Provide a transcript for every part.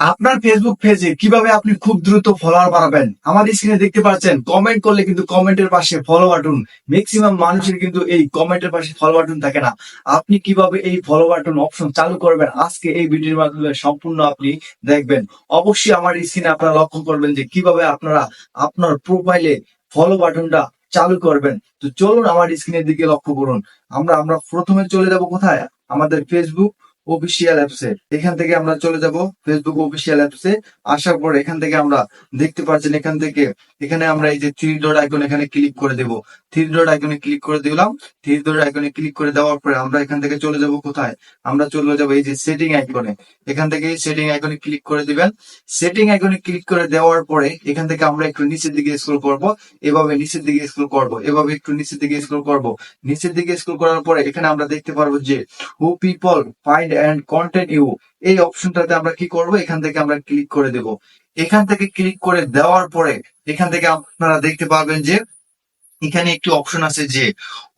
আপনার ফেসবুক পেজে কিভাবে আপনি খুব দ্রুত ফলোয়ার বাড়াবেন? আমাদের স্ক্রিনে দেখতে পাচ্ছেন, কমেন্ট করলে কিন্তু কমেন্টের পাশে ফলো বাটন, ম্যাক্সিমাম মানুষের কিন্তু এই কমেন্টের পাশে ফলো বাটন থাকে না। আপনি কিভাবে এই ফলো বাটন অপশন চালু করবেন আজকে এই ভিডিওর মাধ্যমে সম্পূর্ণ আপনি দেখবেন। অবশ্যই আমার স্ক্রিনে আপনারা লক্ষ্য করবেন যে কিভাবে আপনারা আপনার প্রোফাইলে ফলো বাটনটা চালু করবেন। তো চলুন আমার স্ক্রিনের দিকে লক্ষ্য করুন। আমরা প্রথমে চলে যাব কোথায়? আমাদের ফেসবুক অফিসিয়াল অ্যাপসে। এখান থেকে আমরা চলে যাব ফেসবুক অফিসিয়াল অ্যাপসে। আসার পর এখান থেকে আমরা দেখতে পাচ্ছেন, এখানে আমরা এই যে থ্রি ডট আইকন এখানে ক্লিক করে দেব। থ্রি ডট আইকনে ক্লিক করে দিলাম। থ্রি ডট আইকনে ক্লিক করে দেওয়ার পরে আমরা এখান থেকে চলে যাব কোথায়? আমরা চলে যাব এই যে সেটিং আইকনে। এখান থেকে সেটিং আইকনে ক্লিক করে দিবেন। সেটিং আইকনে ক্লিক করে দেওয়ার পরে এখান থেকে আমরা একটু নিচের দিকে স্ক্রল করব। এভাবে নিচের দিকে স্ক্রল করব, এভাবে একটু নিচের দিকে স্ক্রল করব। নিচের দিকে স্ক্রল করার পরে এখানে আমরা দেখতে পারবো যে who people find and contact you, এই অপশনটাতে আমরা কি করব? এখান থেকে আমরা ক্লিক করে দেব। এখান থেকে ক্লিক করে দেওয়ার পরে এখান থেকে আপনারা দেখতে পাবেন যে এখানে একটি অপশন আছে যে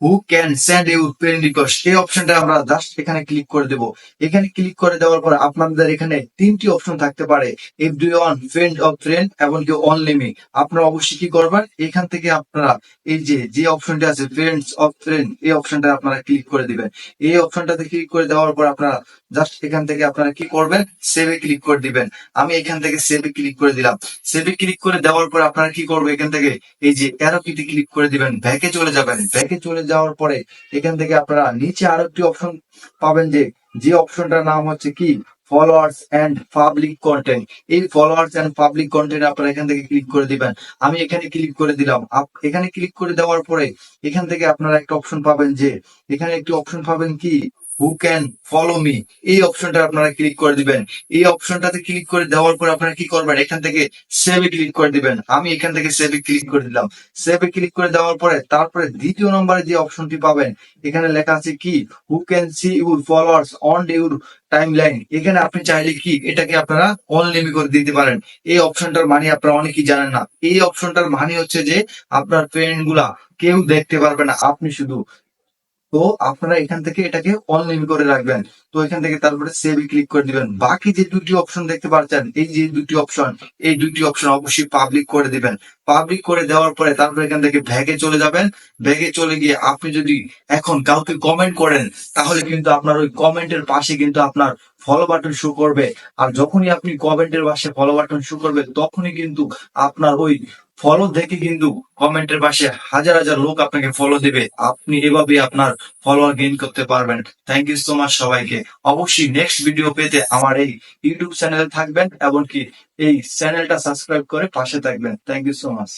who can send you friend request, এই অপশনটা আমরা জাস্ট এখানে ক্লিক করে দেব। এখানে ক্লিক করে দেওয়ার পর আপনাদের এখানে তিনটি অপশন থাকতে পারে, এভরিওয়ান, ফ্রেন্ড অফ ফ্রেন্ড এবং কি অনলি মি। আপনারা অবশ্যই কি করবেন? এখান থেকে আপনারা এই যে অপশনটি আছে ফ্রেন্ডস অফ ফ্রেন্ড, এই অপশনটা আপনারা ক্লিক করে দিবেন। এই অপশনটাতে ক্লিক করে দেওয়ার পর আপনারা জাস্ট এখান থেকে আপনারা কি করবেন? সেভে ক্লিক করে দিবেন। আমি এখান থেকে সেভে ক্লিক করে দিলাম। সেভে ক্লিক করে দেওয়ার পর আপনারা কি করবেন? এখান থেকে এই যে অ্যারো কিতে ক্লিক করে দিবেন, ব্যাকে চলে যাবেন। ব্যাকে চলে যাওয়ার পরে এখান থেকে আপনারা নিচে আরো একটি অপশন পাবেন, যে অপশনটার নাম হচ্ছে কি ফলোয়ার্স এন্ড পাবলিক কন্টেন্ট। এই ফলোয়ার্স এন্ড পাবলিক কন্টেন্ট আপনারা এখান থেকে ক্লিক করে দিবেন। আমি এখানে ক্লিক করে দিলাম। এখানে ক্লিক করে দেওয়ার পরে এখান থেকে আপনারা একটা অপশন পাবেন, যে এখানে একটি অপশন পাবেন কি হু ক্যান ফলো মি, এই অপশনটা আপনারা ক্লিক করে দিবেন। এই অপশনটাতে ক্লিক করে দেওয়ার পর আপনারা কি করবেন? এখান থেকে সেভে ক্লিক করে দিবেন। আমি এখান থেকে সেভে ক্লিক করে দিলাম। সেভে ক্লিক করে দেওয়ার পরে তারপরে দ্বিতীয় নম্বরে যে অপশনটি পাবেন, এখানে লেখা আছে কি who can see your followers on your time line. এখানে আপনি চাইলে কি এটাকে আপনারা অনলিমি করে দিতে পারেন। এই অপশনটার মানে আপনারা অনেকেই জানেন না। এই অপশনটার মানে হচ্ছে যে আপনার ফ্রেন্ড গুলা কেউ দেখতে পারবে না, আপনি শুধু। তো আপনারা এখান থেকে এটাকে অনলাইন করে রাখবেন। তো এখান থেকে তারপরে সেভে ক্লিক করে দিবেন। বাকি যে দুটি অপশন দেখতে পাচ্ছেন, এই যে দুটি অপশন, এই দুটি অপশন অবশ্যই পাবলিক করে দিবেন। পাবলিক করে দেওয়ার পরে তারপরে এখান থেকে ব্যাগে চলে যাবেন। ব্যাগে চলে গিয়ে আপনি যদি এখন কাউকে কমেন্ট করেন, তাহলে কিন্তু আপনার ওই কমেন্টের পাশে কিন্তু আপনার ফলো বাটন শো করবে। আর যখনই আপনি কমেন্টের পাশে ফলো বাটন শো করবে, তখনই কিন্তু আপনার ওই ফলো দেখে কিন্তু কমেন্টের পাশে হাজার হাজার লোক আপনাকে ফলো দিবে। আপনি এভাবে আপনার ফলোয়ার গেইন করতে পারবেন। থ্যাংক ইউ সো মাচ সবাইকে। অবশ্যই নেক্সট ভিডিও পেতে আমার এই ইউটিউব চ্যানেলে থাকবেন এবং কি এই চ্যানেলটা সাবস্ক্রাইব করে পাশে থাকবেন। Thank you so much.